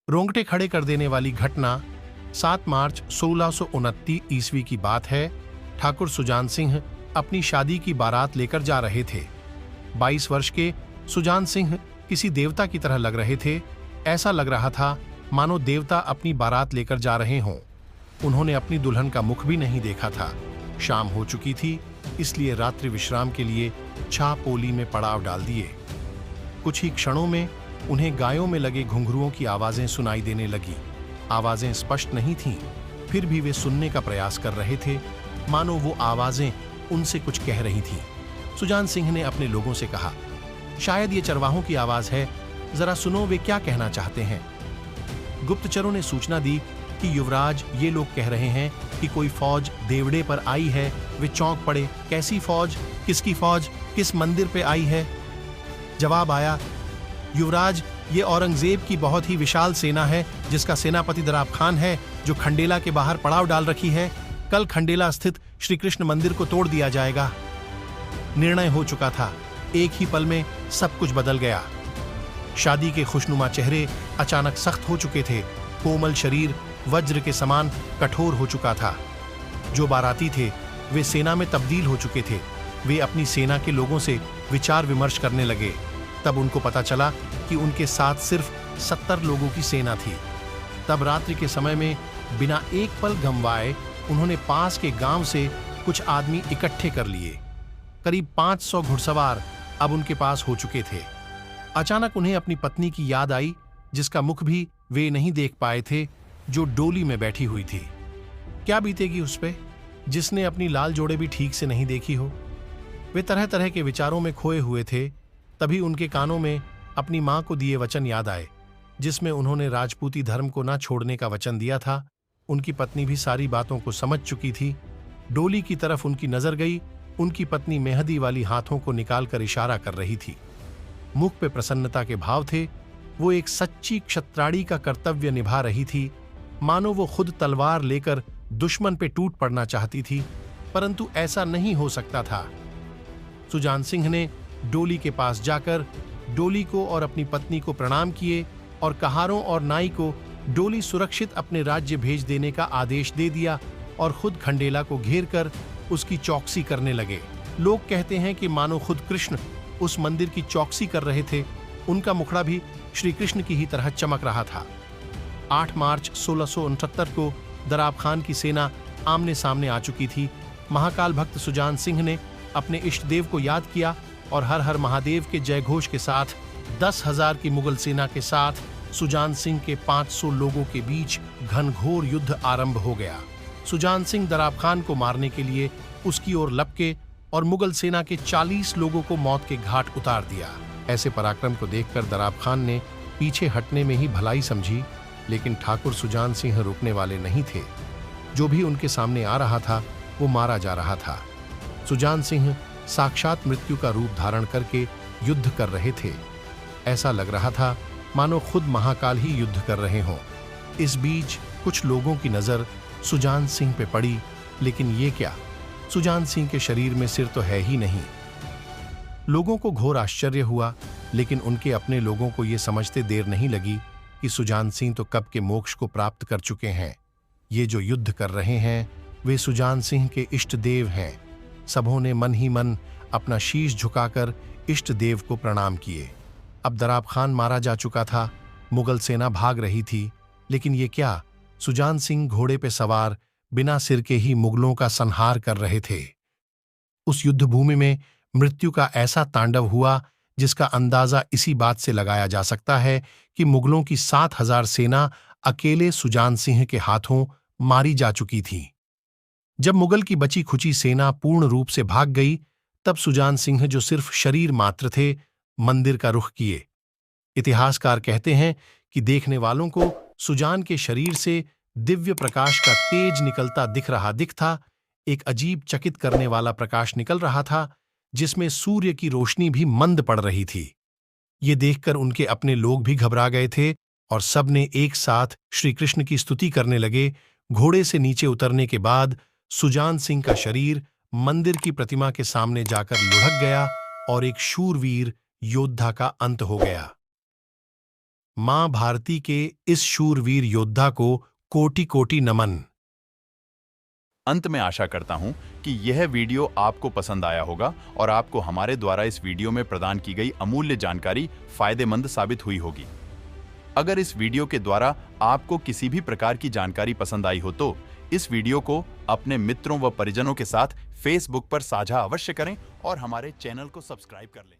रोंगटे खड़े कर देने वाली घटना 7 मार्च 1629 ईस्वी की बात है। ठाकुर सुजान सिंह अपनी शादी की बारात लेकर जा रहे थे। 22 वर्ष के सुजान सिंह किसी देवता की तरह लग रहे थे। ऐसा लग रहा था मानो देवता अपनी बारात लेकर जा रहे हों। उन्होंने अपनी दुल्हन का मुख भी नहीं देखा था। शाम हो चुकी थी, इसलिए रात्रि विश्राम के लिए छापोली में पड़ाव डाल दिए। कुछ ही क्षणों में उन्हें गायों में लगे घुंघरुओं की आवाजें सुनाई देने लगी। आवाजें स्पष्ट नहीं थीं, फिर भी वे सुनने का प्रयास कर रहे थे, मानो वो आवाजें उनसे कुछ कह रही थीं। सुजान सिंह ने अपने लोगों से कहा, शायद ये चरवाहों की आवाज है, जरा सुनो वे क्या कहना चाहते हैं। गुप्तचरों ने सूचना दी कि युवराज, ये लोग कह रहे हैं कि कोई फौज देवड़े पर आई है। वे चौंक पड़े। कैसी फौज? किसकी फौज? किस मंदिर पे आई है? जवाब आया, युवराज, ये औरंगजेब की बहुत ही विशाल सेना है, जिसका सेनापति दराब खान है, जो खंडेला के बाहर पड़ाव डाल रखी है। कल खंडेला स्थित श्री कृष्ण मंदिर को तोड़ दिया जाएगा। निर्णय हो चुका था। एक ही पल में सब कुछ बदल गया। शादी के खुशनुमा चेहरे अचानक सख्त हो चुके थे। कोमल शरीर वज्र के समान कठोर हो चुका था। जो बाराती थे वे सेना में तब्दील हो चुके थे। वे अपनी सेना के लोगों से विचार विमर्श करने लगे। तब उनको पता चला कि उनके साथ सिर्फ 70 लोगों की सेना थी। तब रात्रि के समय में बिना एक पल गंवाए उन्होंने पास के गांव से कुछ आदमी इकट्ठे कर लिए। करीब 500 घुड़सवार अब उनके पास हो चुके थे। अचानक उन्हें अपनी पत्नी की याद आई, जिसका मुख भी वे नहीं देख पाए थे, जो डोली में बैठी हुई थी। क्या बीतेगी उस पे, जिसने अपनी लाल जोड़े भी ठीक से नहीं देखी हो। वे तरह तरह के विचारों में खोए हुए थे। तभी उनके कानों में अपनी मां को दिए वचन याद आए, जिसमें उन्होंने राजपूती धर्म को न छोड़ने का वचन दिया था। उनकी पत्नी भी सारी बातों को समझ चुकी थी। डोली की तरफ उनकी नजर गई। उनकी पत्नी मेहंदी वाली हाथों को निकालकर इशारा कर रही थी। मुख पे प्रसन्नता के भाव थे। वो एक सच्ची क्षत्राणी का कर्तव्य निभा रही थी, मानो वो खुद तलवार लेकर दुश्मन पे टूट पड़ना चाहती थी, परंतु ऐसा नहीं हो सकता था। सुजान सिंह ने डोली के पास जाकर डोली को और अपनी पत्नी को प्रणाम किए और कहारों और नाई को डोली सुरक्षित अपने राज्य भेज देने का आदेश दे दिया और खुद खंडेला को घेर कर उसकी चौकसी करने लगे। लोग कहते हैं कि मानो खुद कृष्ण उस मंदिर की चौकसी कर रहे थे। उनका मुखड़ा भी श्री कृष्ण की ही तरह चमक रहा था। 8 मार्च 1669 को दराब खान की सेना आमने सामने आ चुकी थी। महाकाल भक्त सुजान सिंह ने अपने इष्ट देव को याद किया और हर हर महादेव के जयघोष के साथ 10,000 की मुगल सेना के साथ सुजान सिंह के 500 लोगों के बीच घनघोर युद्ध आरंभ हो गया। सुजान सिंह दराब खान को मारने के लिए उसकी ओर लपके और मुगल सेना के 40 लोगों को मौत के घाट उतार दिया। ऐसे पराक्रम को देखकर दराब खान ने पीछे हटने में ही भलाई समझी, लेकिन ठाकुर सुजान सिंह रुकने वाले नहीं थे। जो भी उनके सामने आ रहा था वो मारा जा रहा था। सुजान सिंह साक्षात मृत्यु का रूप धारण करके युद्ध कर रहे थे। ऐसा लग रहा था मानो खुद महाकाल ही युद्ध कर रहे हों। इस बीच कुछ लोगों की नजर सुजान सिंह पे पड़ी, लेकिन ये क्या, सुजान सिंह के शरीर में सिर तो है ही नहीं। लोगों को घोर आश्चर्य हुआ, लेकिन उनके अपने लोगों को ये समझते देर नहीं लगी कि सुजान सिंह तो कब के मोक्ष को प्राप्त कर चुके हैं। ये जो युद्ध कर रहे हैं वे सुजान सिंह के इष्ट देव हैं। सबों ने मन ही मन अपना शीश झुकाकर इष्ट देव को प्रणाम किए। अब दराब खान मारा जा चुका था, मुगल सेना भाग रही थी, लेकिन ये क्या, सुजान सिंह घोड़े पे सवार बिना सिर के ही मुगलों का संहार कर रहे थे। उस युद्ध भूमि में मृत्यु का ऐसा तांडव हुआ जिसका अंदाजा इसी बात से लगाया जा सकता है कि मुगलों की 7,000 सेना अकेले सुजान सिंह के हाथों मारी जा चुकी थी। जब मुगल की बची खुची सेना पूर्ण रूप से भाग गई, तब सुजान सिंह, जो सिर्फ शरीर मात्र थे, मंदिर का रुख किए। इतिहासकार कहते हैं कि देखने वालों को सुजान के शरीर से दिव्य प्रकाश का तेज निकलता दिख था। एक अजीब चकित करने वाला प्रकाश निकल रहा था, जिसमें सूर्य की रोशनी भी मंद पड़ रही थी। ये देखकर उनके अपने लोग भी घबरा गए थे और सब ने एक साथ श्री कृष्ण की स्तुति करने लगे। घोड़े से नीचे उतरने के बाद सुजान सिंह का शरीर मंदिर की प्रतिमा के सामने जाकर लुढ़क गया और एक शूरवीर योद्धा का अंत हो गया। मां भारती के इस शूरवीर योद्धा को कोटि कोटि नमन। अंत में आशा करता हूं कि यह वीडियो आपको पसंद आया होगा और आपको हमारे द्वारा इस वीडियो में प्रदान की गई अमूल्य जानकारी फायदेमंद साबित हुई होगी। अगर इस वीडियो के द्वारा आपको किसी भी प्रकार की जानकारी पसंद आई हो तो इस वीडियो को अपने मित्रों व परिजनों के साथ फेसबुक पर साझा अवश्य करें और हमारे चैनल को सब्सक्राइब कर लें।